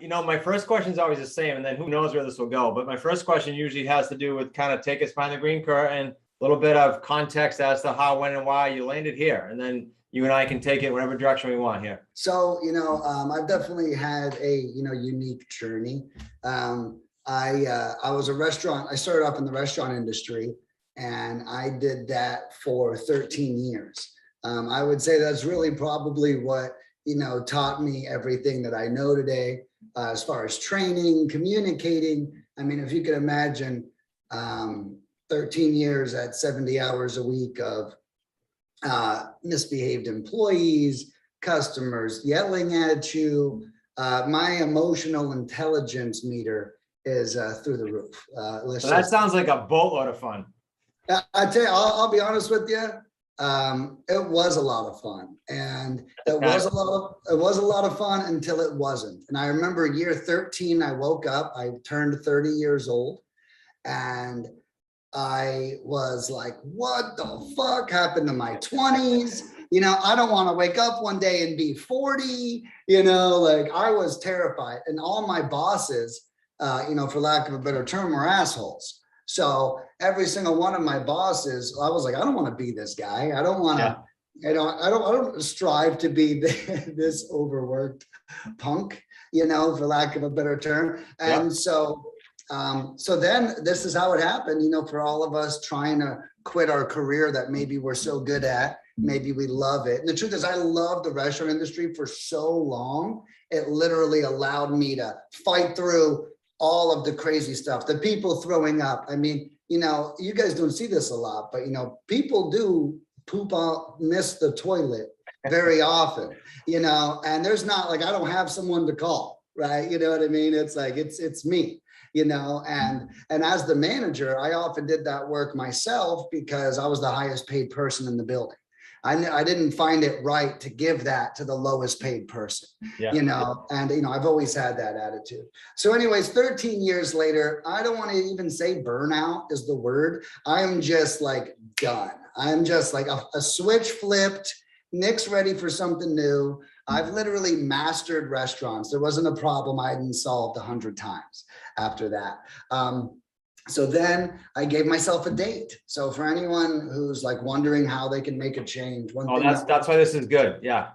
my first question is always the same, and then who knows where this will go. But my first question usually has to do with kind of take us behind the green curtain, a little bit of context as to how, when, and why you landed here. And then you and I can take it whatever direction we want here. So, I've definitely had a, unique journey. I was a restaurant. I started off in the restaurant industry, and I did that for 13 years. I would say that's really probably what, taught me everything that I know today, as far as training, communicating. I mean, if you could imagine 13 years at 70 hours a week of misbehaved employees, customers yelling at you, my emotional intelligence meter is through the roof. So that sounds like a boatload of fun. I tell you, I'll be honest with you. It was a lot of fun, and it was a lot of fun until it wasn't. And I remember year 13, I woke up, I turned 30 years old, and I was like, what the fuck happened to my 20s? I don't want to wake up one day and be 40, like I was terrified. And all my bosses, for lack of a better term, were assholes. So every single one of my bosses, I was like, I don't want to be this guy. I don't want to, I don't strive to be this overworked punk, for lack of a better term. And so then this is how it happened, for all of us trying to quit our career that maybe we're so good at, maybe we love it. And the truth is, I loved the restaurant industry for so long. It literally allowed me to fight through all of the crazy stuff, the people throwing up. I mean, you guys don't see this a lot, but people do poop out, miss the toilet very often, and there's not like, I don't have someone to call, right? You know what I mean? It's like, it's me, and as the manager, I often did that work myself because I was the highest paid person in the building. I didn't find it right to give that to the lowest paid person, and, I've always had that attitude. So anyways, 13 years later, I don't want to even say burnout is the word. I'm just like done. I'm just like a switch flipped. Nick's ready for something new. I've literally mastered restaurants. There wasn't a problem I hadn't solved 100 times after that. So then I gave myself a date. So for anyone who's like wondering how they can make a change, that's why this is good. Yeah.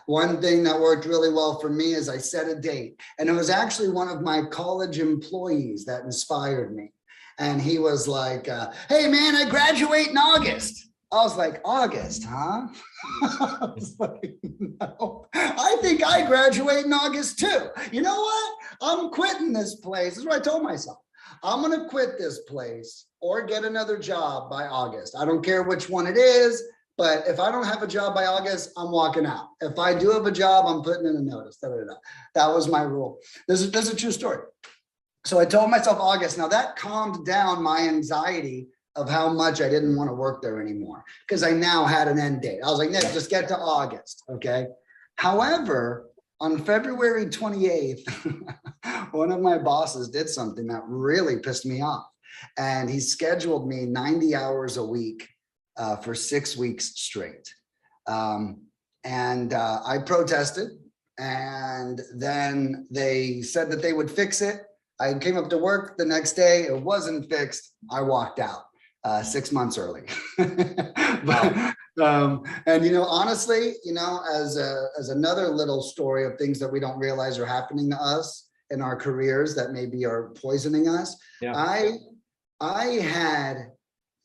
One thing that worked really well for me is I set a date, and it was actually one of my college employees that inspired me. And he was like, hey man, I graduate in August. I was like, August, huh? I was like, no, I think I graduate in August too. You know what? I'm quitting this place. This is what I told myself. I'm going to quit this place or get another job by August. I don't care which one it is, but if I don't have a job by August, I'm walking out. If I do have a job, I'm putting in a notice. That was my rule. This is a true story. So I told myself August. Now that calmed down my anxiety of how much I didn't want to work there anymore, because I now had an end date. I was like, Nick, just get to August. Okay. However, on February 28th, one of my bosses did something that really pissed me off. And he scheduled me 90 hours a week for 6 weeks straight. I protested, and then they said that they would fix it. I came up to work the next day. It wasn't fixed. I walked out 6 months early. And honestly, as another little story of things that we don't realize are happening to us in our careers that maybe are poisoning us. I had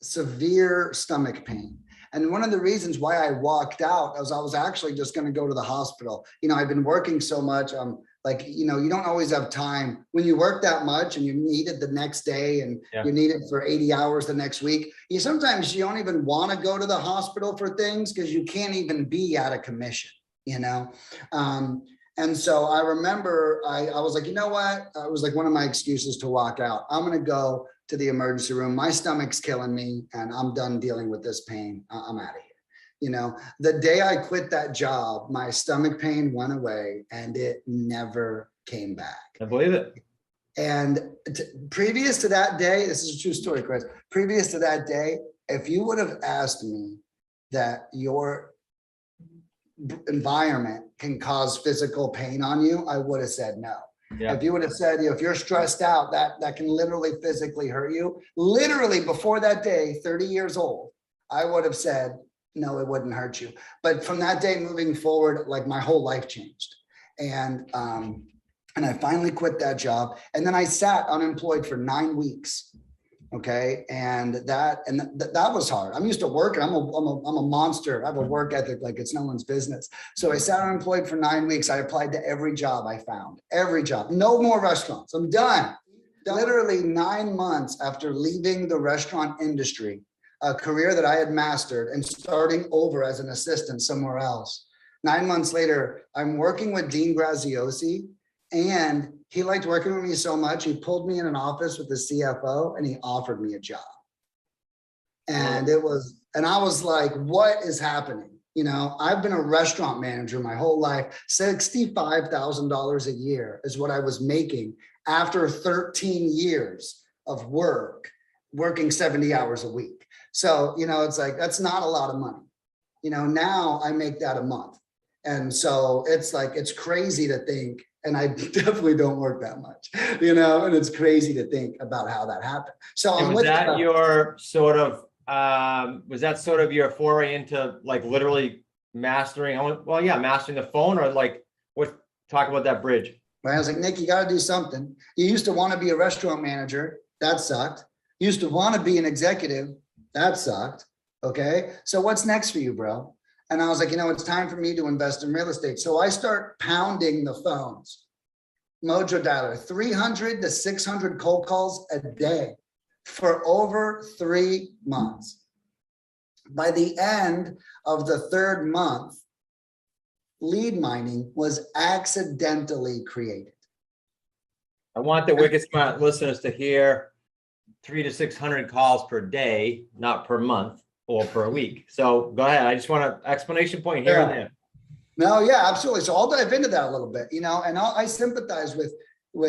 severe stomach pain. And one of the reasons why I walked out was I was actually just going to go to the hospital. I've been working so much. You don't always have time when you work that much and you need it the next day and you need it for 80 hours the next week. Sometimes you don't even want to go to the hospital for things because you can't even be out of commission, And so I remember I was like, you know what? It was like one of my excuses to walk out. I'm going to go to the emergency room. My stomach's killing me and I'm done dealing with this pain. I'm out of here. The day I quit that job, my stomach pain went away and it never came back. I believe it. And previous to that day, this is a true story, Chris. Previous to that day, if you would have asked me that your environment can cause physical pain on you, I would have said no. Yeah. If you would have said, if you're stressed out, that can literally physically hurt you. Literally before that day, 30 years old, I would have said, no, it wouldn't hurt you. But from that day moving forward, like my whole life changed. And I finally quit that job. And then I sat unemployed for 9 weeks. Okay. And that was hard. I'm used to working. I'm a monster. I have a work ethic like it's no one's business. So I sat unemployed for 9 weeks. I applied to every job I found, every job. No more restaurants. I'm done. Literally 9 months after leaving the restaurant industry, a career that I had mastered, and starting over as an assistant somewhere else. 9 months later, I'm working with Dean Graziosi, and he liked working with me so much, he pulled me in an office with the CFO and he offered me a job. And I was like, what is happening? You know, I've been a restaurant manager my whole life. $65,000 a year is what I was making after 13 years of working 70 hours a week. So, you know, it's like, that's not a lot of money. You know, now I make that a month. And so it's like, it's crazy to think, and I definitely don't work that much, you know, and it's crazy to think about how that happened. So was that your sort of, was that sort of your foray into like literally mastering, mastering the phone, or like talk about that bridge? Right. I was like, Nick, you got to do something. You used to want to be a restaurant manager. That sucked. You used to want to be an executive. That sucked. Okay. So what's next for you, bro? And I was like, you know, it's time for me to invest in real estate. So I start pounding the phones. Mojo dialer, 300 to 600 cold calls a day for over 3 months. By the end of the 3rd month, lead mining was accidentally created. I want the Wicked Smart listeners to hear 300 to 600 calls per day, not per month or per week. So go ahead. I just want an explanation point here and there. No, yeah, absolutely. So I'll dive into that a little bit, you know, and I sympathize with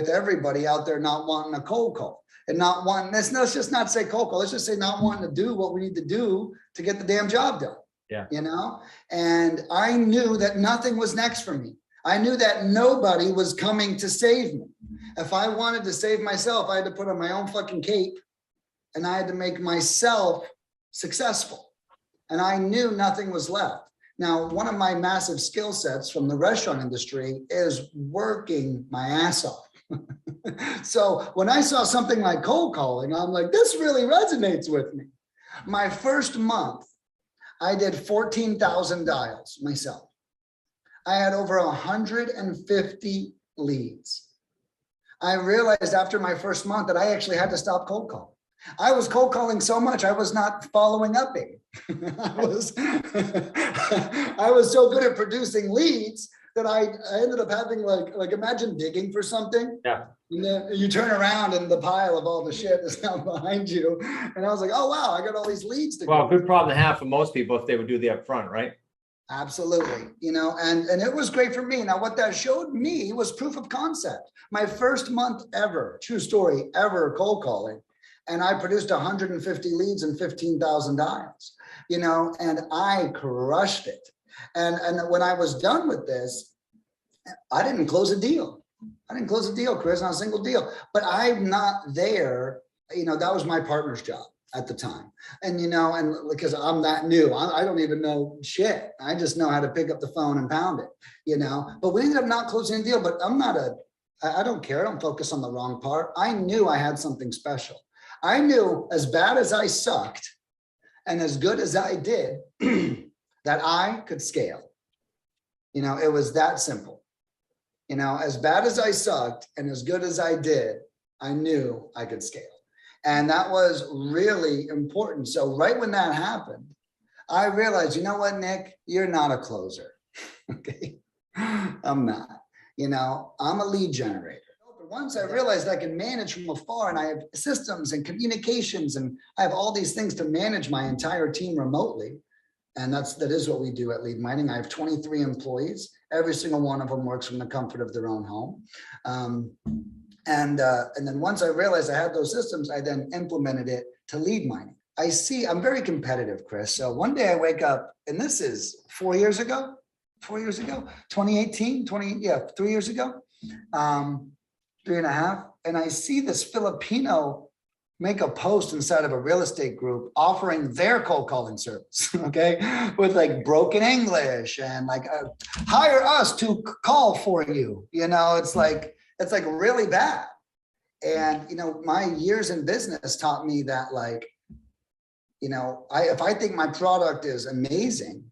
everybody out there not wanting a cold call and not wanting, let's just not say cold call. Let's just say not wanting to do what we need to do to get the damn job done. Yeah. You know, and I knew that nothing was next for me. I knew that nobody was coming to save me. If I wanted to save myself, I had to put on my own fucking cape and I had to make myself successful. And I knew nothing was left. Now, one of my massive skill sets from the restaurant industry is working my ass off. So when I saw something like cold calling, I'm like, this really resonates with me. My first month, I did 14,000 dials myself. I had over 150 leads. I realized after my first month that I actually had to stop cold calling. I was cold calling so much, I was not following up it. I was so good at producing leads that I ended up having like imagine digging for something. Yeah. And then you turn around and the pile of all the shit is now behind you. And I was like, oh, wow, I got all these leads to go. Good problem to have for most people if they would do the upfront, right? Absolutely. You know, and it was great for me. Now, what that showed me was proof of concept. My first month ever, true story, ever cold calling. And I produced 150 leads and 15,000 dials, you know, and I crushed it. And when I was done with this, I didn't close a deal. I didn't close a deal, Chris, not a single deal. But I'm not there. You know, that was my partner's job at the time. And, you know, and because I'm that new, I don't even know shit. I just know how to pick up the phone and pound it, you know. But we ended up not closing a deal. But I don't care. I don't focus on the wrong part. I knew I had something special. I knew as bad as I sucked and as good as I did, that I could scale. You know, it was that simple. You know, as bad as I sucked and as good as I did, I knew I could scale. And that was really important. So right when that happened, I realized, you know what, Nick, you're not a closer. Okay. I'm not, you know, I'm a lead generator. Once I realized I can manage from afar and I have systems and communications and I have all these things to manage my entire team remotely. And that is what we do at Lead Mining. I have 23 employees. Every single one of them works from the comfort of their own home. And then once I realized I had those systems, I then implemented it to Lead Mining. I'm very competitive, Chris. So one day I wake up, and this is 4 years ago, 2018, 3 years ago. 3.5. And I see this Filipino make a post inside of a real estate group offering their cold calling service, okay, with like broken English and like hire us to call for you. It's like really bad. And my years in business taught me that, like, if I think my product is amazing,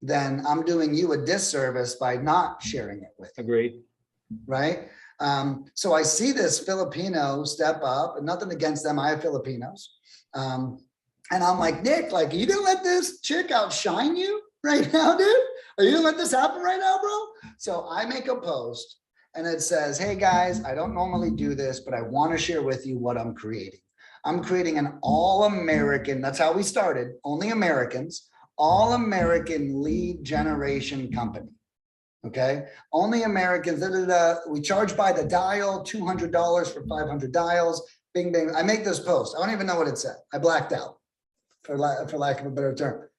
then I'm doing you a disservice by not sharing it with you. Agreed. Right. So I see this Filipino step up, and nothing against them. I have Filipinos. And I'm like, Nick, like, you gonna let this chick outshine you right now, dude? Are you gonna let this happen right now, bro? So I make a post and it says, hey guys, I don't normally do this, but I want to share with you what I'm creating. I'm creating an all-American, that's how we started, only Americans, all-American lead generation company. Okay, only Americans. We charge by the dial, $200 for 500 dials. Bing, bing. I make this post. I don't even know what it said. I blacked out, for lack of a better term.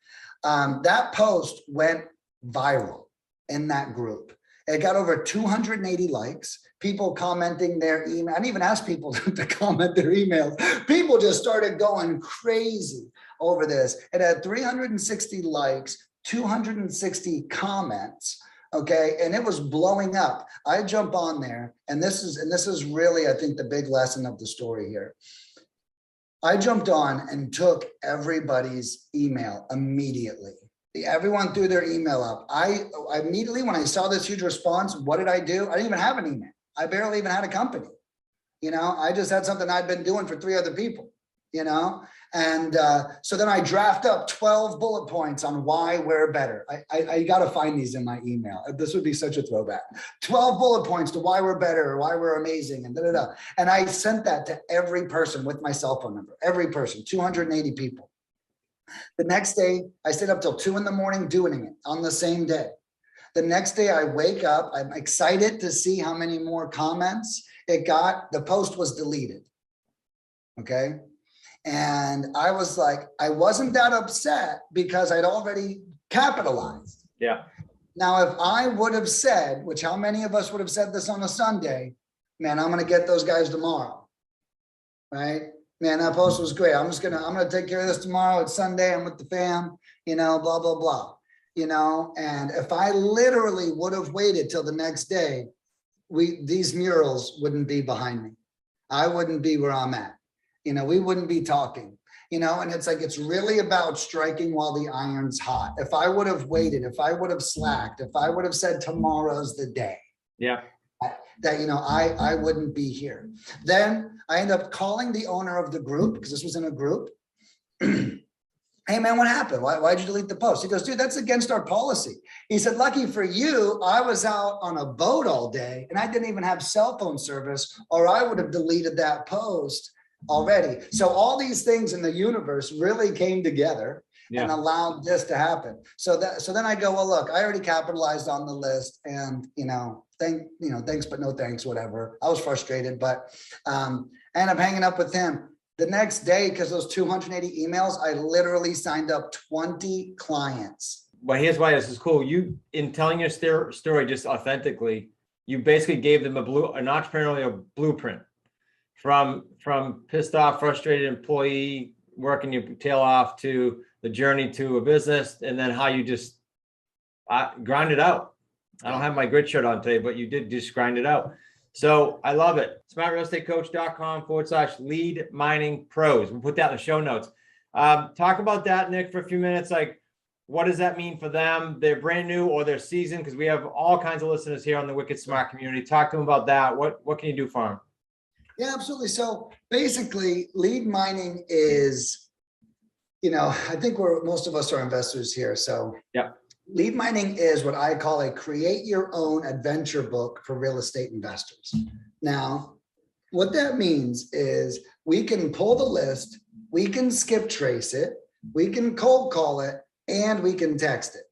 That post went viral in that group. It got over 280 likes. People commenting their email. I didn't even ask people to comment their emails. People just started going crazy over this. It had 360 likes, 260 comments. Okay, and it was blowing up. I jump on there, and this is really, I think, the big lesson of the story here. I jumped on and took everybody's email immediately. Everyone threw their email up. I immediately, when I saw this huge response, what did I do? I didn't even have an email. I barely even had a company. I just had something I'd been doing for 3 other people. And so then I draft up 12 bullet points on why we're better. I got to find these in my email. This would be such a throwback. 12 bullet points to why we're better, or why we're amazing, and da-da-da. And I sent that to every person with my cell phone number, every person, 280 people. The next day, I stayed up till 2 a.m. doing it on the same day. The next day I wake up, I'm excited to see how many more comments it got. The post was deleted. Okay. And I was like, I wasn't that upset because I'd already capitalized. Yeah. Now, if I would have said, which how many of us would have said this on a Sunday, man, I'm going to get those guys tomorrow. Right? Man, that post was great. I'm going to take care of this tomorrow. It's Sunday. I'm with the fam, blah, blah, blah, and if I literally would have waited till the next day, these murals wouldn't be behind me. I wouldn't be where I'm at. We wouldn't be talking, and it's like, it's really about striking while the iron's hot. If I would have waited, if I would have slacked, if I would have said tomorrow's the day, yeah, that, I wouldn't be here. Then I end up calling the owner of the group, because this was in a group. Hey man, what happened? Why'd you delete the post? He goes, dude, that's against our policy. He said, lucky for you, I was out on a boat all day and I didn't even have cell phone service, or I would have deleted that post already. So all these things in the universe really came together and allowed this to happen. So then I go, well, look, I already capitalized on the list, and thanks, but no thanks, whatever. I was frustrated, but I ended up hanging up with him. The next day, because those 280 emails, I literally signed up 20 clients. Well, here's why this is cool. You, in telling your story just authentically, you basically gave them an entrepreneurial blueprint from pissed off, frustrated employee working your tail off to the journey to a business, and then how you just grind it out. I don't have my grit shirt on today, but you did just grind it out. So I love it. smartrealestatecoach.com/lead mining pros. We'll put that in the show notes. Talk about that, Nick, for a few minutes. Like, what does that mean for them? They're brand new or they're seasoned, because we have all kinds of listeners here on the Wicked Smart community. Talk to them about that. What can you do for them? Yeah, absolutely. So basically, lead mining is, I think most of us are investors here. So yeah. Lead mining is what I call a create your own adventure book for real estate investors. Now, what that means is we can pull the list, we can skip trace it, we can cold call it, and we can text it.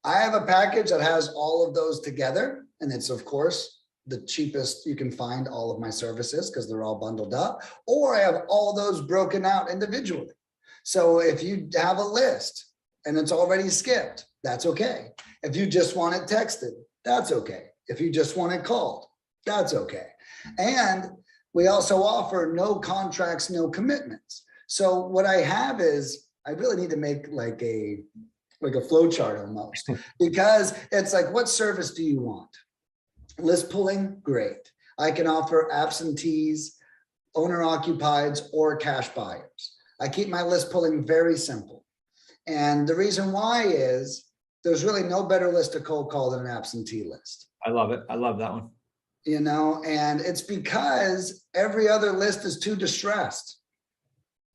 I have a package that has all of those together, and it's, of course, the cheapest you can find all of my services because they're all bundled up, or I have all those broken out individually. So if you have a list and it's already skipped, that's okay. If you just want it texted, that's okay. If you just want it called, That's okay. And we also offer no contracts, no commitments. So what I have is, I really need to make like a flow chart almost, because it's like, what service do you want? List pulling, great. I can offer absentees, owner occupieds, or cash buyers. I keep my list pulling very simple. And the reason why is there's really no better list to cold call than an absentee list. I love it. I love that one. You know, and it's because every other list is too distressed.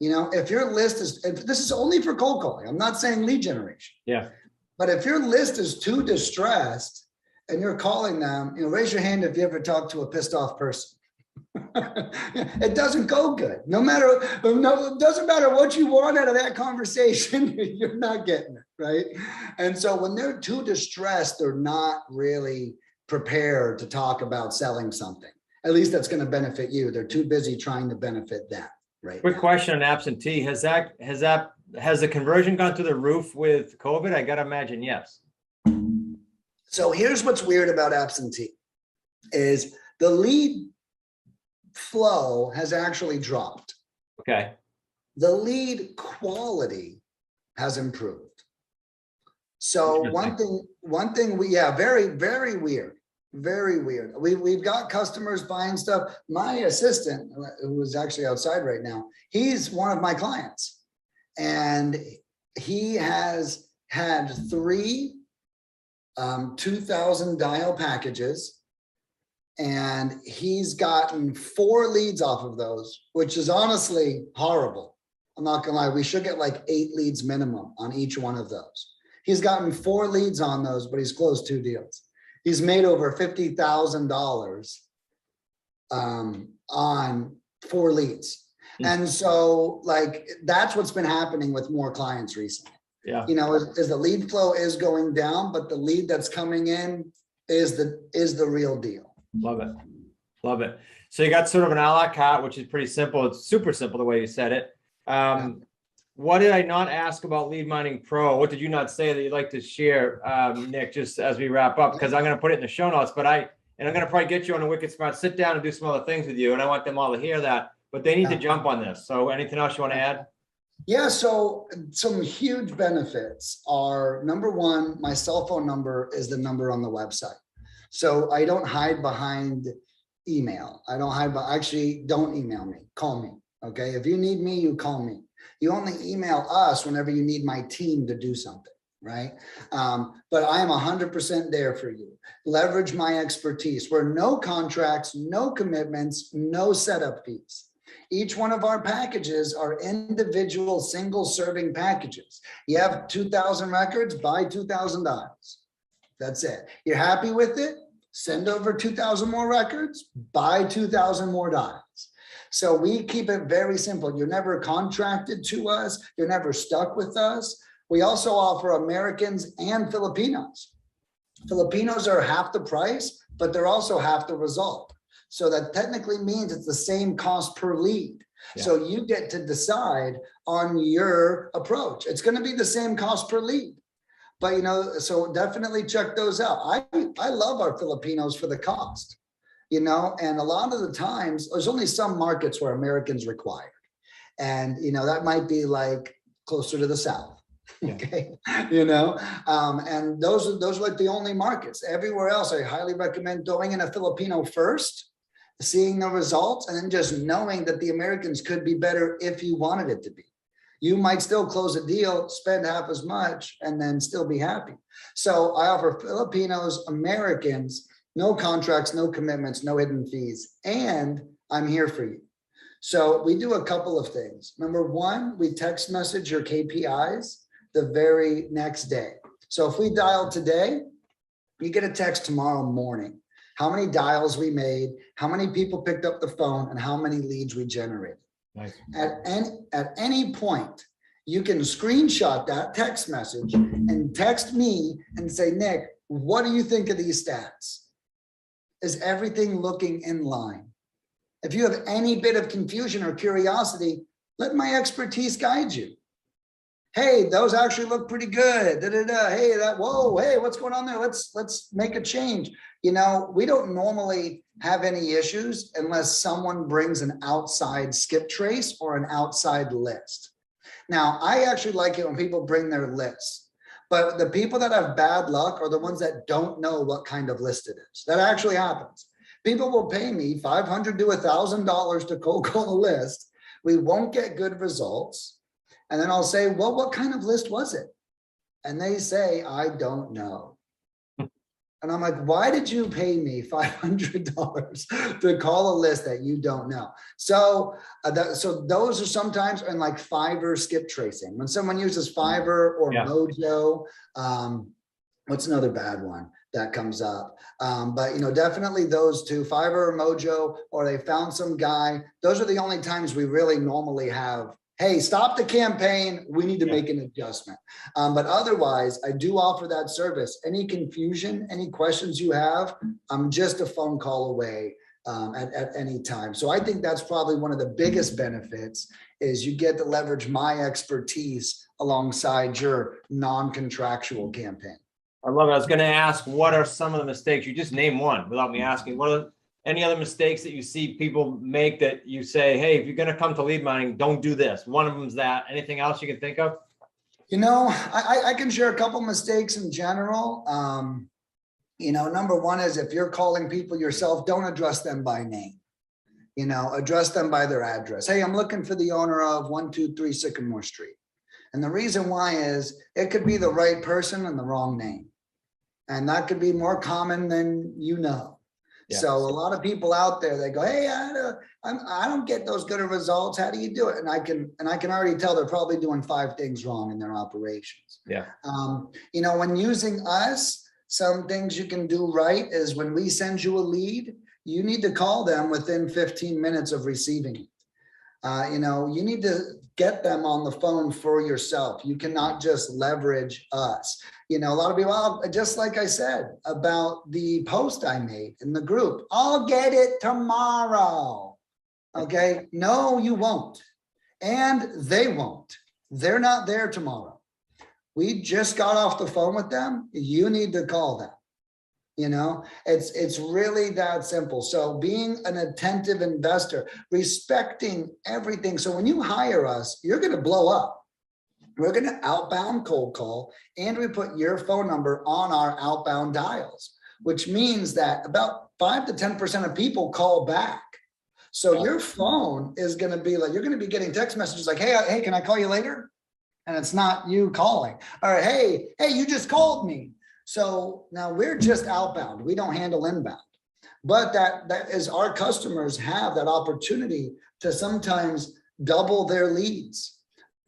You know, if your list is, if this is only for cold calling, I'm not saying lead generation. Yeah. But if your list is too distressed and you're calling them, you know, raise your hand if you ever talk to a pissed off person. It doesn't go good. No, it doesn't matter what you want out of that conversation, you're not getting it, right? And so when they're too distressed, they're not really prepared to talk about selling something. At least that's going to benefit you. They're too busy trying to benefit them, right? Quick question on absentee. Has the conversion gone through the roof with COVID? I got to imagine yes. So here's what's weird about absentee is the lead flow has actually dropped. Okay. The lead quality has improved. So one thing very, very weird, very weird. We've got customers buying stuff. My assistant, who is actually outside right now, he's one of my clients, and he has had 3 2,000 dial packages, and he's gotten 4 leads off of those, which is honestly horrible. I'm not gonna lie, we should get like 8 leads minimum on each one of those. He's gotten 4 leads on those, but he's closed 2 deals. He's made over $50,000 on 4 leads. And so like, that's what's been happening with more clients recently. Yeah. You know, is the lead flow is going down, but the lead that's coming in is the real deal. Love it. Love it. So you got sort of an a la carte, which is pretty simple. It's super simple the way you said it. What did I not ask about Lead Mining Pro? What did you not say that you'd like to share, Nick, just as we wrap up? Because I'm going to put it in the show notes, but I'm going to probably get you on a Wicked Smart sit down and do some other things with you. And I want them all to hear that, but they need to jump on this. So anything else you want to add? Yeah, so some huge benefits are, number one, my cell phone number is the number on the website. So I don't hide behind email. I don't hide, actually don't email me, call me. Okay, if you need me, you call me. You only email us whenever you need my team to do something, right? But I am 100% there for you. Leverage my expertise. We're no contracts, no commitments, no setup fees. Each one of our packages are individual single serving packages. You have 2,000 records, buy $2,000. That's it. You're happy with it? Send over 2,000 more records, buy 2,000 more dials. So we keep it very simple. You're never contracted to us. You're never stuck with us. We also offer Americans and Filipinos. Filipinos are half the price, but they're also half the result. So that technically means it's the same cost per lead. Yeah. So you get to decide on your approach. It's going to be the same cost per lead. But, you know, so definitely check those out. I love our Filipinos for the cost. You know, and a lot of the times there's only some markets where Americans required. And, you know, that might be like closer to the South. Yeah. Okay. You know, and those are like the only markets. Everywhere else, I highly recommend throwing in a Filipino first, seeing the results, and then just knowing that the Americans could be better if you wanted it to be. You might still close a deal, spend half as much, and then still be happy. So I offer Filipinos, Americans, no contracts, no commitments, no hidden fees, and I'm here for you. So we do a couple of things. Number one, we text message your KPIs the very next day. So if we dial today, you get a text tomorrow morning. How many dials we made, how many people picked up the phone, and how many leads we generated. Nice. At any point, you can screenshot that text message and text me and say, Nick, what do you think of these stats? Is everything looking in line? If you have any bit of confusion or curiosity, let my expertise guide you. hey, those actually look pretty good. Da, da, da. Hey, whoa, hey, what's going on there? Let's make a change. You know, we don't normally have any issues unless someone brings an outside skip trace or an outside list. Now, I actually like it when people bring their lists, but the people that have bad luck are the ones that don't know what kind of list it is. That actually happens. People will pay me $500 to $1,000 to cold call a list. We won't get good results. And then I'll say, well, what kind of list was it? And they say, I don't know. And I'm like, why did you pay me $500 to call a list that you don't know? So, so those are sometimes, and like Fiverr skip tracing. When someone uses Fiverr or Mojo, what's another bad one that comes up? But you know, definitely those two, Fiverr or Mojo, or they found some guy. Those are the only times we really normally have, hey, stop the campaign, we need to make an adjustment. But otherwise, I do offer that service. Any confusion, any questions you have, I'm just a phone call away at any time. So I think that's probably one of the biggest benefits is you get to leverage my expertise alongside your non-contractual campaign. I love it. I was going to ask, what are some of the mistakes? You just name one without me asking. What are any other mistakes that you see people make that you say, hey, if you're going to come to lead mining, don't do this? One of them is that. Anything else you can think of? You know, I can share a couple mistakes in general. You know, number one is if you're calling people yourself, don't address them by name. You know, address them by their address. Hey, I'm looking for the owner of 123 Sycamore Street. And the reason why is it could be the right person and the wrong name. And that could be more common than you know. Yeah. So a lot of people out there, they go, hey, I don't get those good results. How do you do it? And I can already tell they're probably doing 5 things wrong in their operations. Yeah. You know, when using us, some things you can do right is when we send you a lead, you need to call them within 15 minutes of receiving it. You know, you need to get them on the phone for yourself. You cannot just leverage us. You know, a lot of people, just like I said about the post I made in the group, I'll get it tomorrow. Okay, no, you won't. And they won't. They're not there tomorrow. We just got off the phone with them. You need to call them. You know, it's really that simple. So being an attentive investor, respecting everything. So when you hire us, you're going to blow up. We're going to outbound cold call, and we put your phone number on our outbound dials, which means that about 5 to 10% of people call back. So your phone is going to be like, you're going to be getting text messages like, hey, can I call you later? And it's not you calling. All right, hey, you just called me. So now we're just outbound. We don't handle inbound. But that is, our customers have that opportunity to sometimes double their leads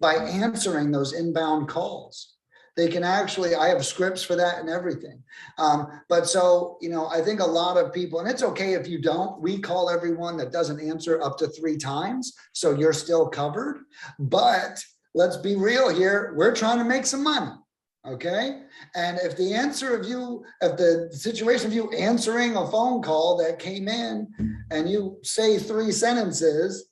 by answering those inbound calls. They can actually, I have scripts for that and everything. But so, you know, I think a lot of people, and it's okay if you don't, we call everyone that doesn't answer up to 3 times. So you're still covered. But let's be real here. We're trying to make some money. Okay. And if the answer of you, if the situation of you answering a phone call that came in and you say 3 sentences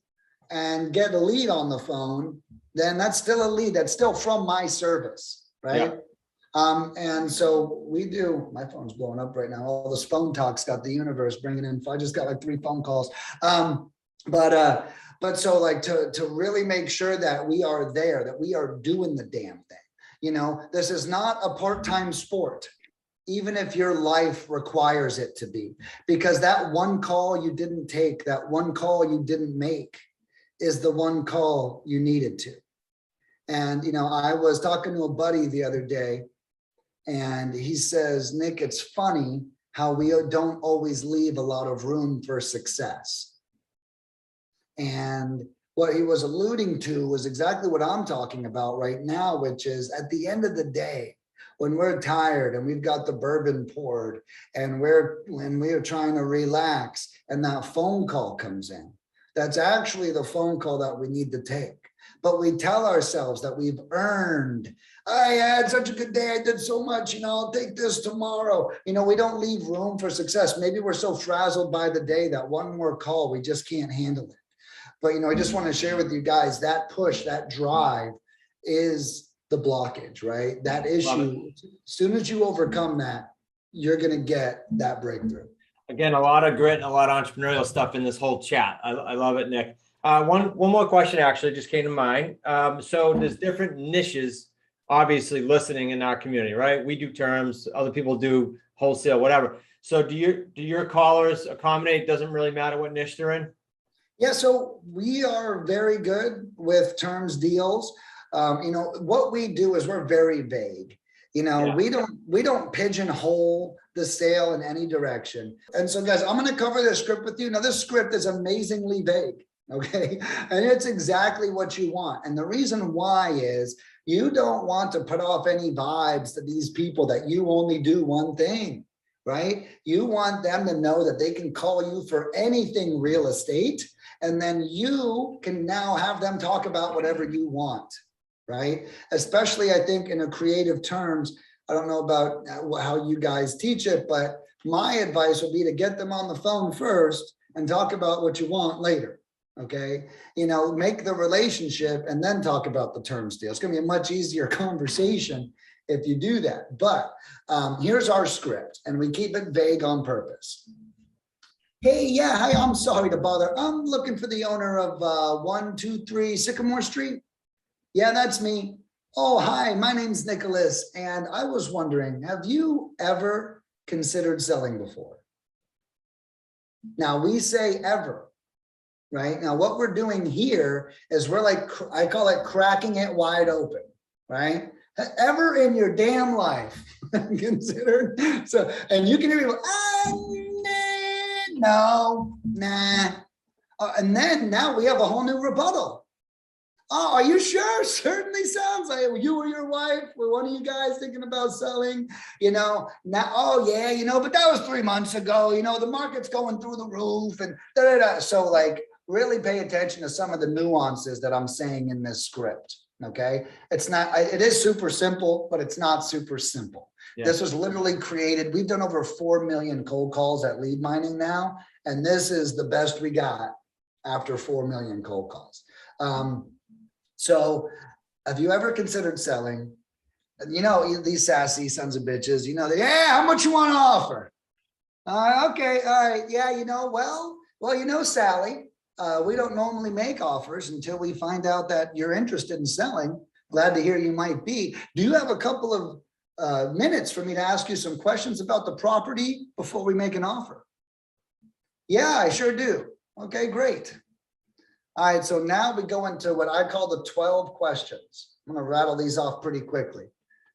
and get a lead on the phone, then that's still a lead. That's still from my service. Right. Yeah. And so we do, my phone's blowing up right now. All this phone talk's got the universe bringing in. I just got like 3 phone calls. But so like to really make sure that we are there, that we are doing the damn thing. You know, this is not a part-time sport, even if your life requires it to be, because that one call you didn't take, that one call you didn't make is the one call you needed to. And, you know, I was talking to a buddy the other day and he says, Nick, it's funny how we don't always leave a lot of room for success. And what he was alluding to was exactly what I'm talking about right now, which is at the end of the day, when we're tired and we've got the bourbon poured and we're trying to relax and that phone call comes in, that's actually the phone call that we need to take. But we tell ourselves that we've earned, I had such a good day, I did so much, you know, I'll take this tomorrow. You know, we don't leave room for success. Maybe we're so frazzled by the day that one more call, we just can't handle it. But, you know, I just want to share with you guys that push, that drive is the blockage, right? That Love issue, as soon as you overcome that, you're going to get that breakthrough. Again, a lot of grit and a lot of entrepreneurial stuff in this whole chat. I love it, Nick. One more question actually just came to mind. So there's different niches, obviously, listening in our community, right? We do terms, other people do wholesale, whatever. So do your callers accommodate? Doesn't really matter what niche they're in? Yeah, so we are very good with terms deals. What we do is we're very vague. We don't pigeonhole the sale in any direction. And so guys, I'm going to cover this script with you. Now this script is amazingly vague. Okay. And it's exactly what you want. And the reason why is you don't want to put off any vibes to these people that you only do one thing, right? You want them to know that they can call you for anything real estate. And then you can now have them talk about whatever you want, right? Especially, I think, in a creative terms. I don't know about how you guys teach it, but my advice would be to get them on the phone first and talk about what you want later. Okay. Make the relationship and then talk about the terms deal. It's going to be a much easier conversation if you do that. But here's our script, and we keep it vague on purpose. Hey, yeah, hi, I'm sorry to bother. I'm looking for the owner of 123 Sycamore Street. Yeah, that's me. Oh, hi, my name's Nicholas, and I was wondering, have you ever considered selling before? Now, we say ever, right? Now, what we're doing here is we're like, I call it cracking it wide open, right? Ever in your damn life considered? So, and you can hear people, no, nah. And then now we have a whole new rebuttal. Oh, are you sure? Certainly sounds like you or your wife were one of you guys thinking about selling, now, oh yeah, but that was 3 months ago, the market's going through the roof and da-da-da. So like really pay attention to some of the nuances that I'm saying in this script. Okay. It is super simple, but it's not super simple. Yeah. This was literally created. We've done over 4 million cold calls at Lead Mining now. And this is the best we got after 4 million cold calls. So have you ever considered selling? These sassy sons of bitches, yeah, how much you want to offer? Okay. All right. Yeah. Well, Sally, we don't normally make offers until we find out that you're interested in selling. Glad to hear you might be. Do you have a couple of minutes for me to ask you some questions about the property before we make an offer? Yeah, I sure do. Okay, great. All right, so now we go into what I call the 12 questions. I'm going to rattle these off pretty quickly. I'm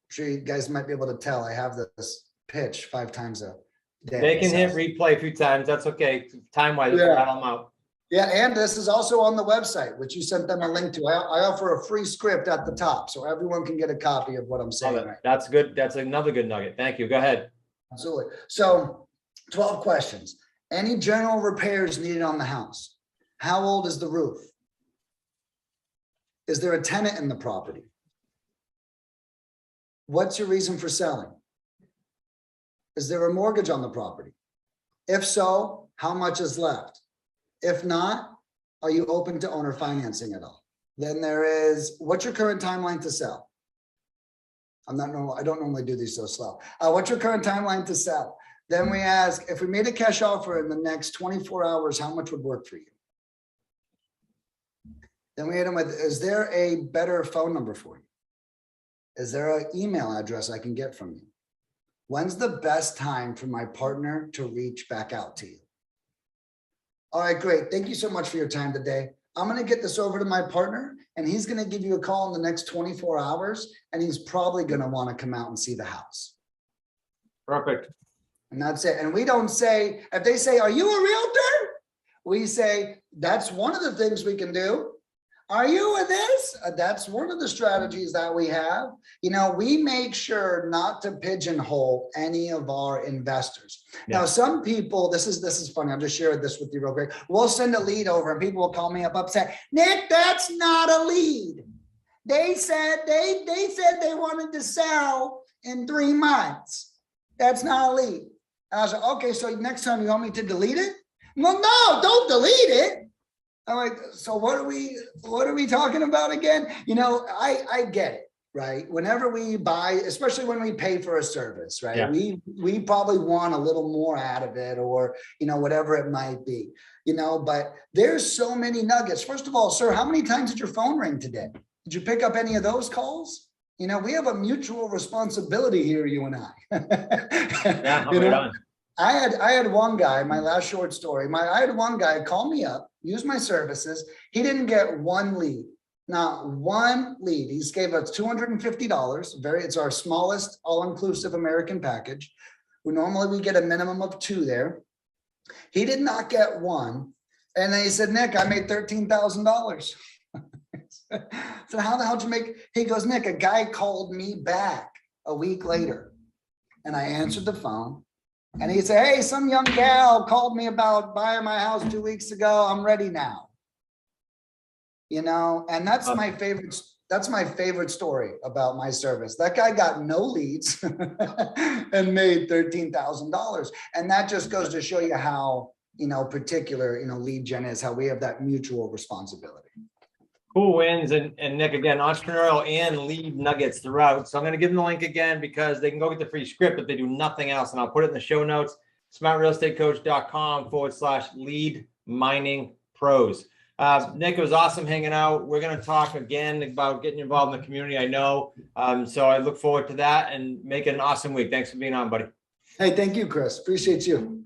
sure you guys might be able to tell I have this pitch 5 times a day. They can hit replay a few times. That's okay. Time-wise, yeah. Rattle them out. Yeah, and this is also on the website, which you sent them a link to. I offer a free script at the top, so everyone can get a copy of what I'm saying. Right. That's good. That's another good nugget. Thank you. Go ahead. Absolutely. So 12 questions. Any general repairs needed on the house? How old is the roof? Is there a tenant in the property? What's your reason for selling? Is there a mortgage on the property? If so, how much is left? If not, are you open to owner financing at all? Then there is, what's your current timeline to sell? I don't normally do these so slow. What's your current timeline to sell? Then we ask, if we made a cash offer in the next 24 hours, how much would work for you? Then we hit them with, is there a better phone number for you? Is there an email address I can get from you? When's the best time for my partner to reach back out to you? All right, great. Thank you so much for your time today. I'm going to get this over to my partner, and he's going to give you a call in the next 24 hours, and he's probably going to want to come out and see the house. Perfect. And that's it. And we don't say, if they say, are you a realtor? We say, that's one of the things we can do. Are you with this? That's one of the strategies that we have. We make sure not to pigeonhole any of our investors. Yeah. Now, some people, this is funny. I'll just share this with you real quick. We'll send a lead over and people will call me up upset. Nick, that's not a lead. They said they they wanted to sell in 3 months. That's not a lead. And I was like, okay, so next time you want me to delete it? Well, no, don't delete it. I'm like, so what are we talking about again? I get it. right? Whenever we buy, especially when we pay for a service, right? Yeah. We probably want a little more out of it, or, you know, whatever it might be, you know, but there's so many nuggets. First of all, sir, how many times did your phone ring today? Did you pick up any of those calls? You know, we have a mutual responsibility here, you and I. Yeah, you know? I had one guy, my last short story, I had one guy call me up, use my services. He didn't get one lead. Not one lead. He gave us $250. It's our smallest all-inclusive American package. Normally we get a minimum of 2 there. He did not get one. And then he said, Nick, I made $13,000. So how the hell did you make? He goes, Nick, a guy called me back a week later. And I answered the phone. And he said, hey, some young gal called me about buying my house 2 weeks ago. I'm ready now. You know, and that's my favorite story about my service. That guy got no leads and made $13,000. And that just goes to show you how, you know, particular, you know, lead gen is, how we have that mutual responsibility. Cool wins. And Nick, again, entrepreneurial and lead nuggets throughout. So I'm going to give them the link again because they can go get the free script if they do nothing else. And I'll put it in the show notes, smartrealestatecoach.com/lead mining pros. Nick, it was awesome hanging out. We're going to talk again about getting involved in the community, I know. So I look forward to that and make it an awesome week. Thanks for being on, buddy. Hey, thank you, Chris. Appreciate you.